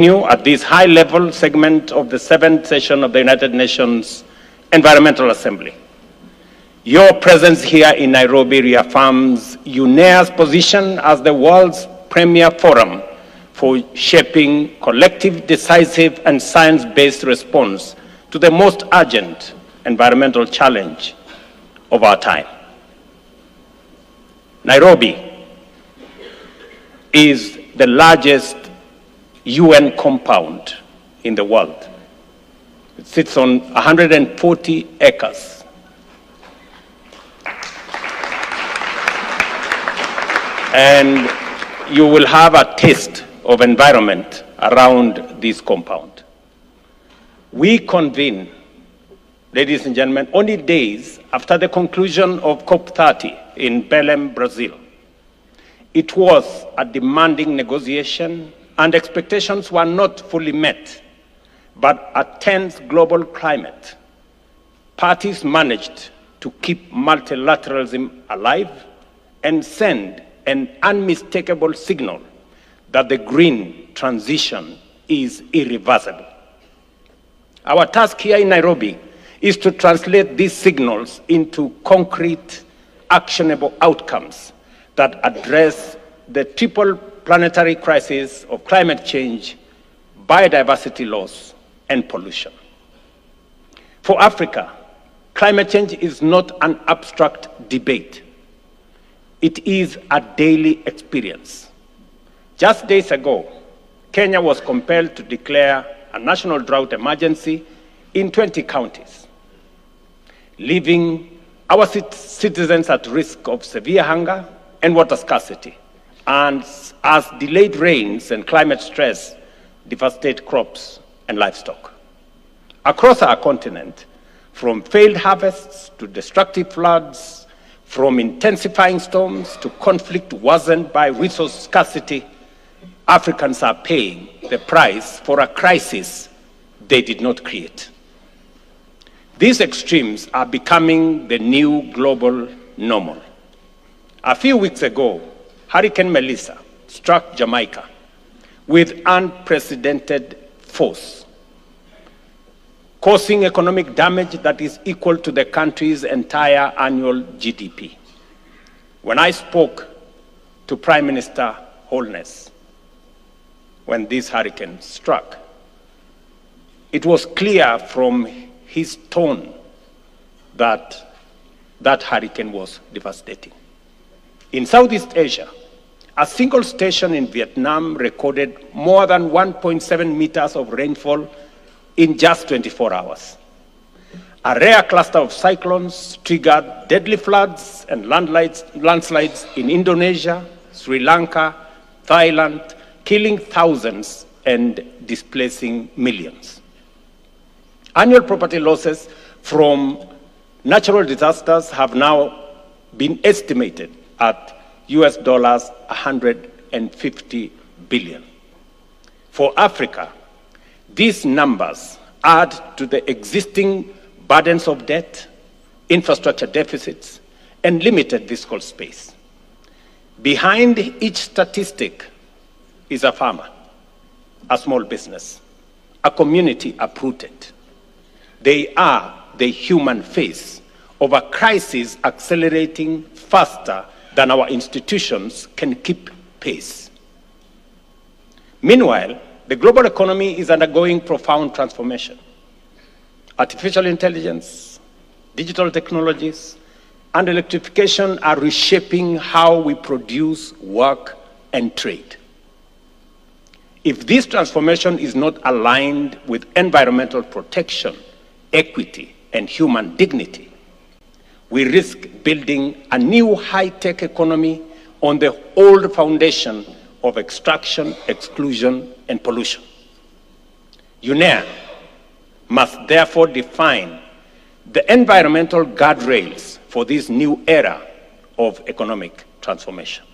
At this high-level segment of the 7th session of the United Nations Environmental Assembly. Your presence here in Nairobi reaffirms UNEA's position as the world's premier forum for shaping collective, decisive, and science-based response to the most urgent environmental challenge of our time. Nairobi is the largest UN compound in the world. It sits on 140 acres. And you will have a taste of environment around this compound. We convene, ladies and gentlemen, only days after the conclusion of COP30 in Belém, Brazil. It was a demanding negotiation and expectations were not fully met, but a tense global climate. Parties managed to keep multilateralism alive and send an unmistakable signal that the green transition is irreversible. Our task here in Nairobi is to translate these signals into concrete, actionable outcomes that address the triple planetary crisis of climate change, biodiversity loss, and pollution. For Africa, climate change is not an abstract debate. It is a daily experience. Just days ago, Kenya was compelled to declare a national drought emergency in 20 counties, leaving our citizens at risk of severe hunger and water scarcity, and as delayed rains and climate stress devastate crops and livestock. Across our continent, from failed harvests to destructive floods, from intensifying storms to conflict worsened by resource scarcity, Africans are paying the price for a crisis they did not create. These extremes are becoming the new global normal. A few weeks ago, Hurricane Melissa struck Jamaica with unprecedented force, causing economic damage that is equal to the country's entire annual GDP. When I spoke to Prime Minister Holness when this hurricane struck, it was clear from his tone that that hurricane was devastating. In Southeast Asia, a single station in Vietnam recorded more than 1.7 meters of rainfall in just 24 hours. A rare cluster of cyclones triggered deadly floods and landslides in Indonesia, Sri Lanka, Thailand, killing thousands and displacing millions. Annual property losses from natural disasters have now been estimated at US dollars 150 billion. For Africa, these numbers add to the existing burdens of debt, infrastructure deficits, and limited fiscal space. Behind each statistic is a farmer, a small business, a community uprooted. They are the human face of a crisis accelerating faster than our institutions can keep pace. Meanwhile, the global economy is undergoing profound transformation. Artificial intelligence, digital technologies, and electrification are reshaping how we produce, work, and trade. If this transformation is not aligned with environmental protection, equity, and human dignity, we risk building a new high-tech economy on the old foundation of extraction, exclusion, and pollution. UNEA must therefore define the environmental guardrails for this new era of economic transformation.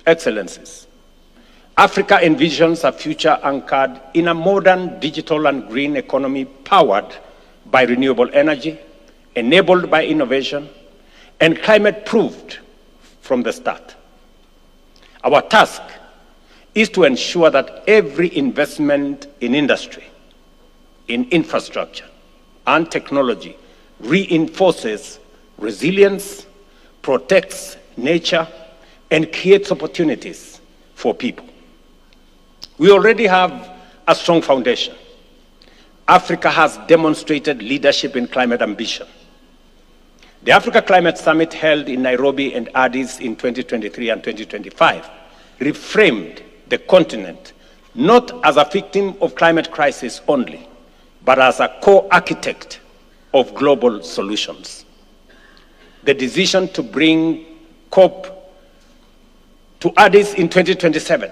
Excellencies, Africa envisions a future anchored in a modern digital and green economy powered by renewable energy, enabled by innovation, and climate-proofed from the start. Our task is to ensure that every investment in industry, in infrastructure, and technology reinforces resilience, protects nature, and creates opportunities for people. We already have a strong foundation. Africa has demonstrated leadership in climate ambition. The Africa Climate Summit held in Nairobi and Addis in 2023 and 2025 reframed the continent not as a victim of climate crisis only, but as a co-architect of global solutions. The decision to bring COP to Addis in 2027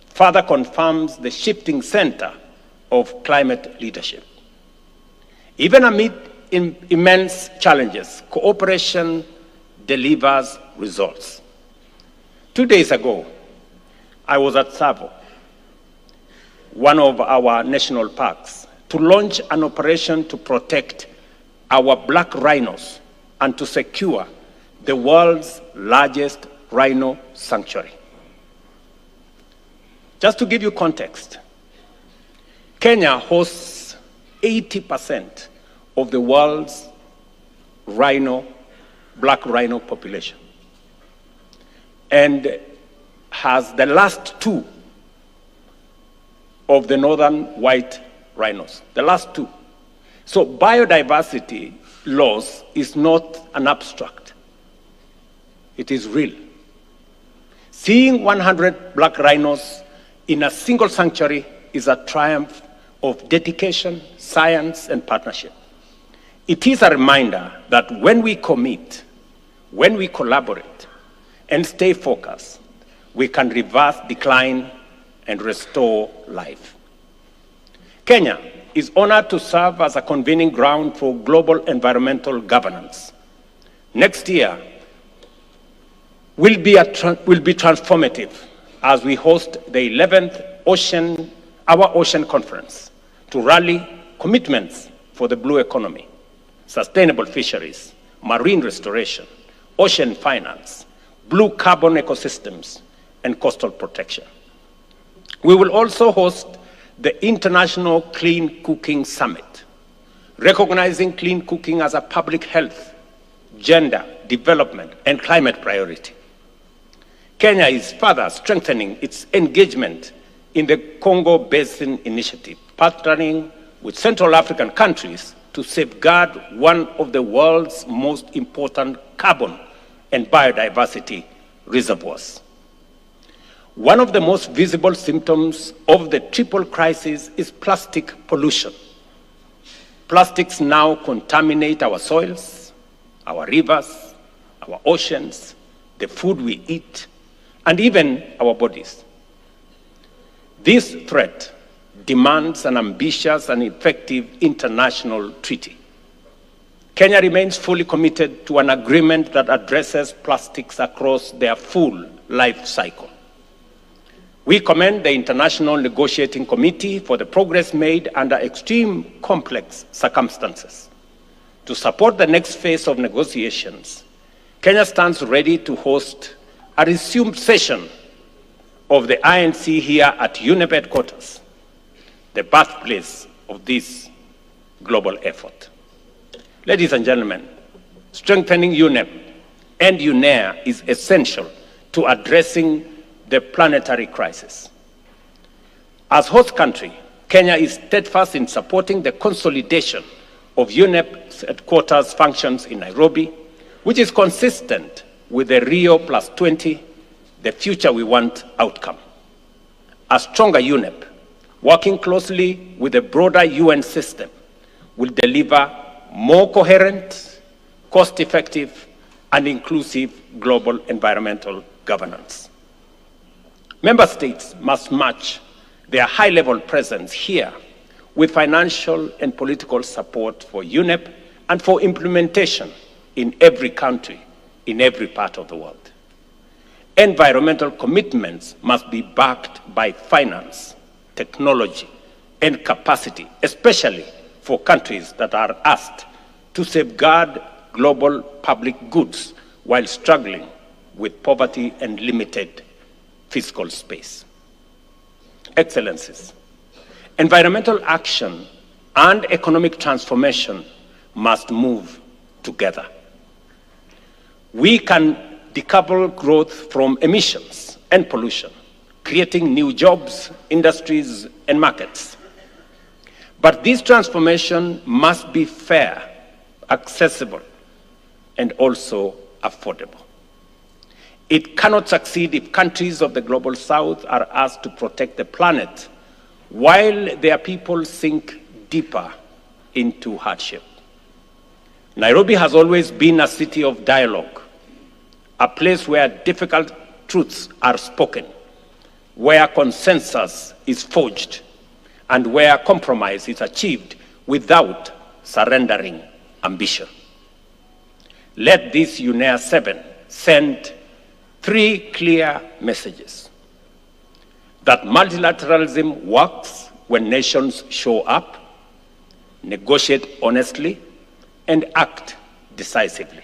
further confirms the shifting center of climate leadership. Even amid immense challenges, cooperation delivers results. 2 days ago, I was at Tsavo, one of our national parks, to launch an operation to protect our black rhinos and to secure the world's largest rhino sanctuary. Just to give you context, Kenya hosts 80% of the world's black rhino population, and has the last two of the northern white rhinos, the last two. So biodiversity loss is not an abstract. It is real. Seeing 100 black rhinos in a single sanctuary is a triumph of dedication, science, and partnership. It is a reminder that when we commit, when we collaborate, and stay focused, we can reverse decline and restore life. Kenya is honored to serve as a convening ground for global environmental governance. Next year will be transformative as we host the 11th Our Ocean Conference to rally commitments for the blue economy, sustainable fisheries, marine restoration, ocean finance, blue carbon ecosystems, and coastal protection. We will also host the International Clean Cooking Summit, recognizing clean cooking as a public health, gender, development, and climate priority. Kenya is further strengthening its engagement in the Congo Basin Initiative, partnering with Central African countries to safeguard one of the world's most important carbon and biodiversity reservoirs. One of the most visible symptoms of the triple crisis is plastic pollution. Plastics now contaminate our soils, our rivers, our oceans, the food we eat, and even our bodies. This threat demands an ambitious and effective international treaty. Kenya remains fully committed to an agreement that addresses plastics across their full life cycle. We commend the International Negotiating Committee for the progress made under extreme complex circumstances. To support the next phase of negotiations, Kenya stands ready to host a resumed session of the INC here at UNEP headquarters, the birthplace of this global effort. Ladies and gentlemen, strengthening UNEP and UNEA is essential to addressing the planetary crisis. As host country, Kenya is steadfast in supporting the consolidation of UNEP's headquarters functions in Nairobi, which is consistent with the Rio +20, the future we want outcome. A stronger UNEP, working closely with the broader UN system, will deliver more coherent, cost-effective, and inclusive global environmental governance. Member states must match their high-level presence here with financial and political support for UNEP and for implementation in every country, in every part of the world. Environmental commitments must be backed by finance, technology, and capacity, especially for countries that are asked to safeguard global public goods while struggling with poverty and limited fiscal space. Excellencies, environmental action and economic transformation must move together. We can decouple growth from emissions and pollution, creating new jobs, industries, and markets. But this transformation must be fair, accessible, and also affordable. It cannot succeed if countries of the global south are asked to protect the planet while their people sink deeper into hardship. Nairobi has always been a city of dialogue, a place where difficult truths are spoken, where consensus is forged, and where compromise is achieved without surrendering ambition. Let this UNEA 7 send 3 clear messages: that multilateralism works when nations show up, negotiate honestly, and act decisively;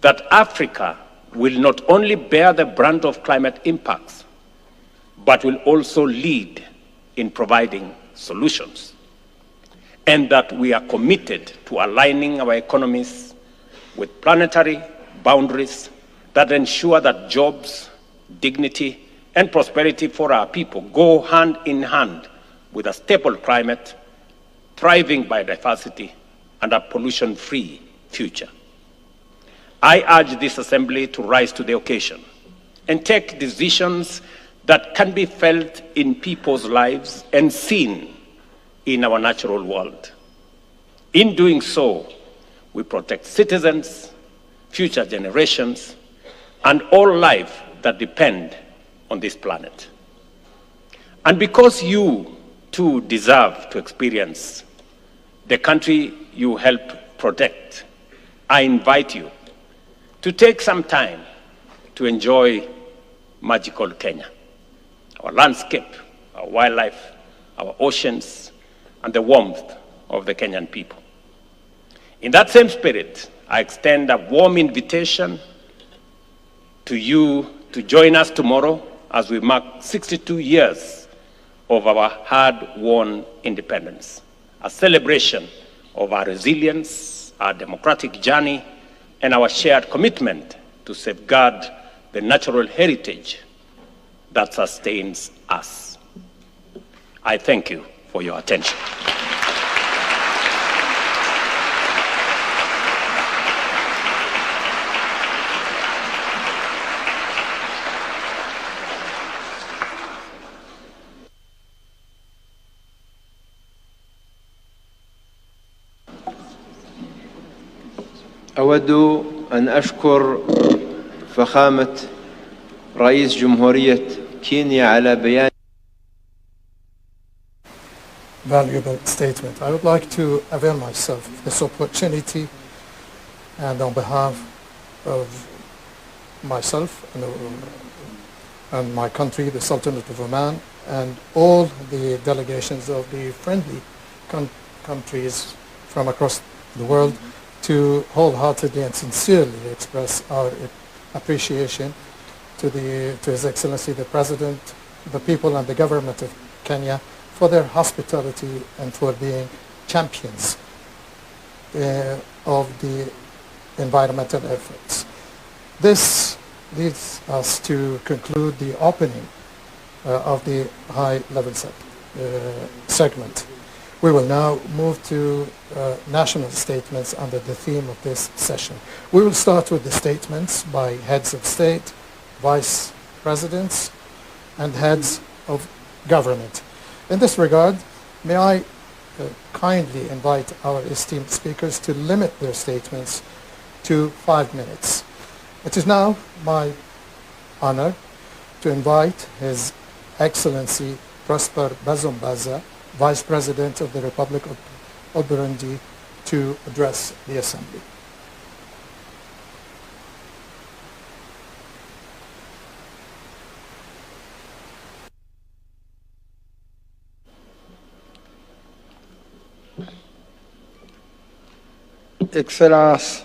that Africa will not only bear the brunt of climate impacts, but will also lead in providing solutions; and that we are committed to aligning our economies with planetary boundaries that ensure that jobs, dignity, and prosperity for our people go hand in hand with a stable climate, thriving biodiversity, and a pollution-free future. I urge this assembly to rise to the occasion and take decisions that can be felt in people's lives and seen in our natural world. In doing so, we protect citizens, future generations, and all life that depend on this planet. And because you too deserve to experience the country you help protect, I invite you to take some time to enjoy magical Kenya, our landscape, our wildlife, our oceans, and the warmth of the Kenyan people. In that same spirit, I extend a warm invitation to you to join us tomorrow as we mark 62 years of our hard-won independence, a celebration of our resilience, our democratic journey, and our shared commitment to safeguard the natural heritage that sustains us. I thank you for your attention. أود أن أشكر فخامة رئيس جمهورية كينيا على بيان valuable statement. I would like to avail myself of this opportunity and on behalf of myself and my country, the Sultanate of Oman, and all the delegations of the friendly countries from across the world, to wholeheartedly and sincerely express our appreciation to His Excellency the President, the people and the government of Kenya for their hospitality and for being champions of the environmental efforts. This leads us to conclude the opening of the high-level segment. We will now move to national statements under the theme of this session. We will start with the statements by heads of state, vice presidents, and heads of government. In this regard, may I kindly invite our esteemed speakers to limit their statements to 5 minutes. It is now my honor to invite His Excellency Prosper Bazombaza, Vice President of the Republic of Burundi, to address the Assembly. Excellence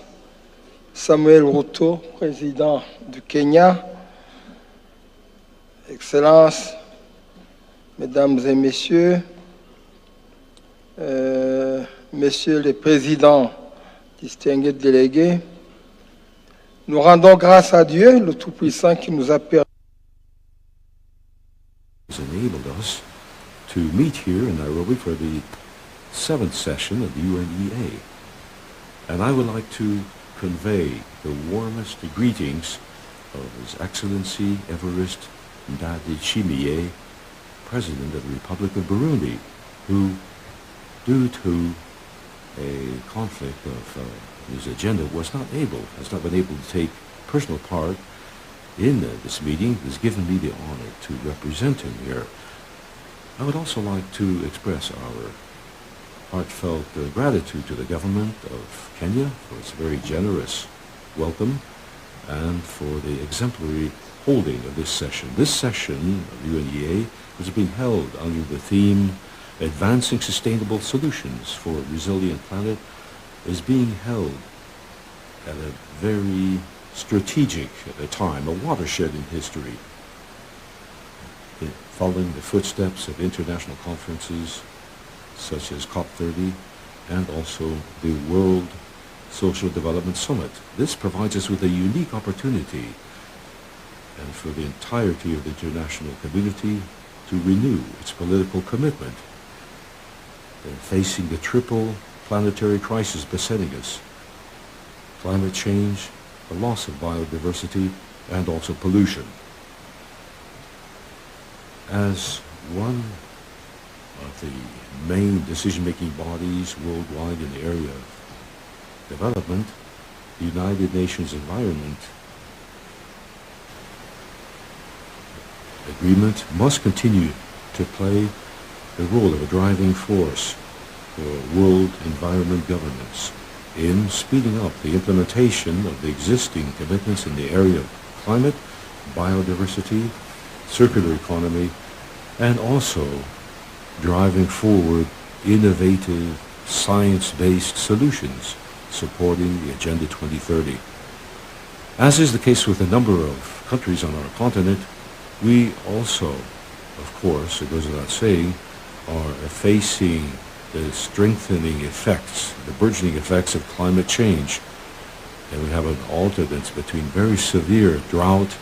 Samuel Ruto, président du Kenya, Excellence Mesdames et Messieurs, Messieurs les Présidents, distingués délégués, nous rendons grâce à Dieu, le Tout-Puissant, qui nous a permis enabled us to meet here in Nairobi for the 7th session of the UNEA. And I would like to convey the warmest greetings of His Excellency Evariste Ndayishimiye, President of the Republic of Burundi, who, due to a conflict of his agenda, has not been able to take personal part in this meeting, has given me the honor to represent him here. I would also like to express our heartfelt gratitude to the government of Kenya for its very generous welcome and for the exemplary holding of this session. This session of UNEA was being held under the theme Advancing Sustainable Solutions for a Resilient Planet, is being held at a very strategic time, a watershed in history, following the footsteps of international conferences such as COP30 and also the World Social Development Summit. This provides us with a unique opportunity and for the entirety of the international community to renew its political commitment in facing the triple planetary crisis besetting us: climate change, the loss of biodiversity, and also pollution. As one of the main decision-making bodies worldwide in the area of development, the United Nations Environment Agreement must continue to play the role of a driving force for world environment governance in speeding up the implementation of the existing commitments in the area of climate, biodiversity, circular economy, and also driving forward innovative science-based solutions supporting the Agenda 2030. As is the case with a number of countries on our continent, we also, of course, it goes without saying, are facing the strengthening effects, the burgeoning effects of climate change. And we have an alternance between very severe drought